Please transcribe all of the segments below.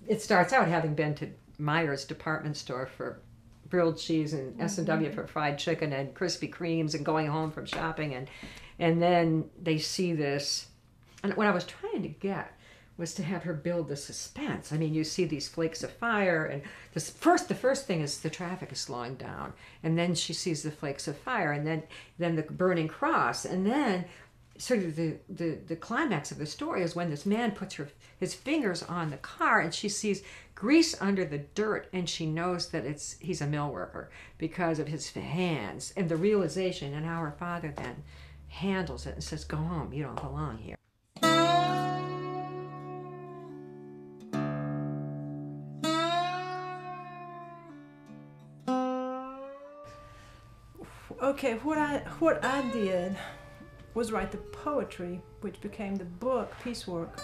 it starts out having been to Meijer's department store for grilled cheese and S&W for fried chicken and Krispy Kremes and going home from shopping, and then they see this. And what I was trying to get was to have her build the suspense. I mean, you see these flakes of fire, and the first thing is the traffic is slowing down, and then she sees the flakes of fire, and then the burning cross, and then sort of the climax of the story is when this man puts his fingers on the car, and she sees grease under the dirt, and she knows that he's a mill worker because of his hands and the realization, and how her father then handles it and says, "Go home, you don't belong here." Okay, what I did was write the poetry, which became the book Piecework.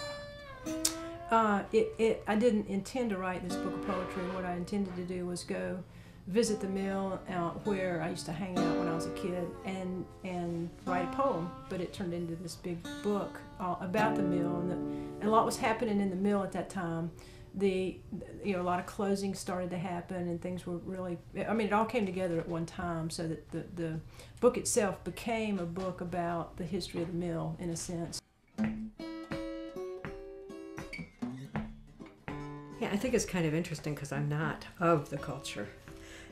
I didn't intend to write this book of poetry. What I intended to do was go visit the mill where I used to hang out when I was a kid and write a poem. But it turned into this big book about the mill, and a lot was happening in the mill at that time. A lot of closings started to happen, and things were really, I mean, it all came together at one time, so that the book itself became a book about the history of the mill, in a sense. Yeah, I think it's kind of interesting because I'm not of the culture,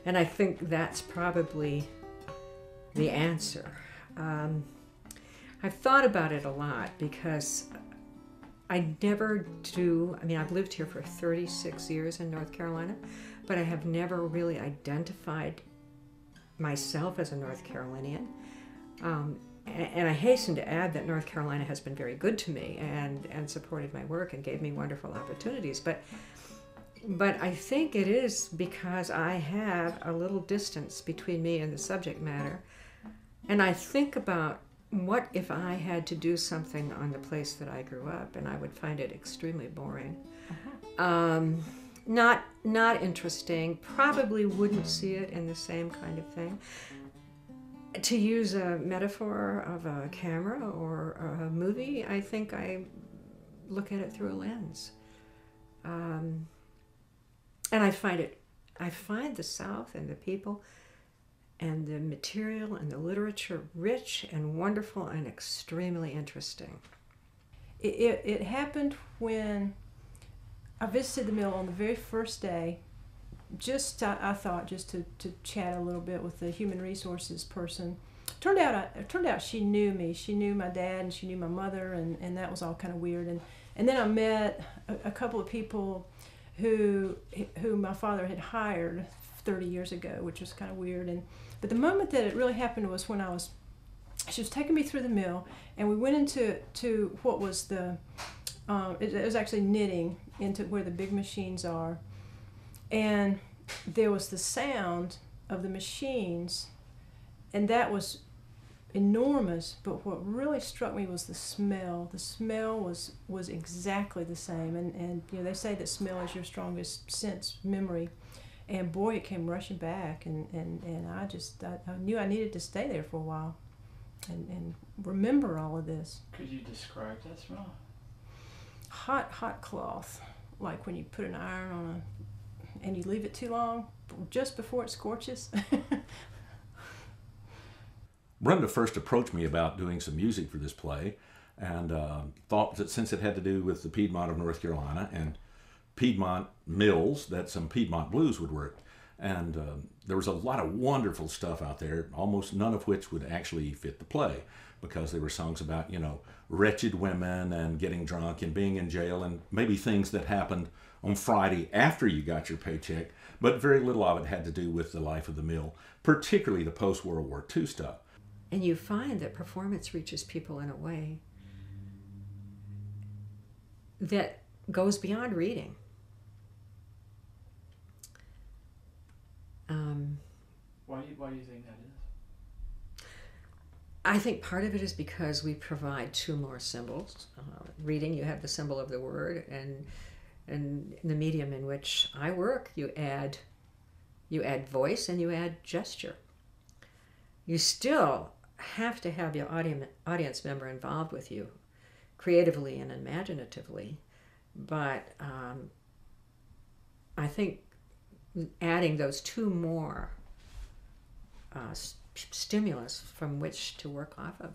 and I think that's probably the answer. I've thought about it a lot because I never do. I mean, I've lived here for 36 years in North Carolina, but I have never really identified myself as a North Carolinian. And I hasten to add that North Carolina has been very good to me and supported my work and gave me wonderful opportunities. But I think it is because I have a little distance between me and the subject matter. And I think about, what if I had to do something on the place that I grew up, and I would find it extremely boring. Not interesting, probably wouldn't see it in the same kind of thing. To use a metaphor of a camera or a movie, I think I look at it through a lens. And I find the South and the people and the material and the literature rich and wonderful and extremely interesting. It happened when I visited the mill on the very first day. I thought just to chat a little bit with the human resources person. Turned out she knew me. She knew my dad and she knew my mother, and that was all kind of weird. And then I met a couple of people who my father had hired 30 years ago, which was kind of weird. But the moment that it really happened was when she was taking me through the mill, and we went into what was it was actually knitting, into where the big machines are, and there was the sound of the machines, and that was enormous. But what really struck me was the smell. The smell was exactly the same, and they say that smell is your strongest sense memory. And boy, it came rushing back, and I knew I needed to stay there for a while and remember all of this. Could you describe that smell? Hot cloth, like when you put an iron and you leave it too long, just before it scorches. Brenda first approached me about doing some music for this play, and thought that since it had to do with the Piedmont of North Carolina and Piedmont mills, that some Piedmont blues would work. And there was a lot of wonderful stuff out there, almost none of which would actually fit the play, because they were songs about, wretched women and getting drunk and being in jail, and maybe things that happened on Friday after you got your paycheck, but very little of it had to do with the life of the mill, particularly the post-World War II stuff. And you find that performance reaches people in a way that goes beyond reading. Why do you think that is? I think part of it is because we provide two more symbols. Reading, you have the symbol of the word, and in the medium in which I work, you add voice and you add gesture. You still have to have your audience member involved with you, creatively and imaginatively, but I think adding those two more stimulus from which to work off of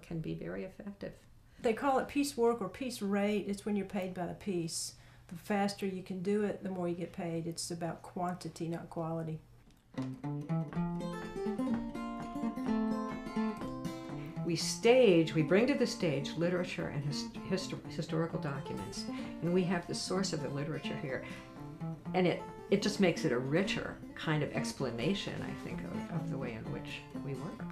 can be very effective. They call it piecework or piece rate. It's when you're paid by the piece. The faster you can do it, the more you get paid. It's about quantity, not quality. We bring to the stage literature and historical documents, and we have the source of the literature here. And it just makes it a richer kind of explanation, I think, of the way in which we work.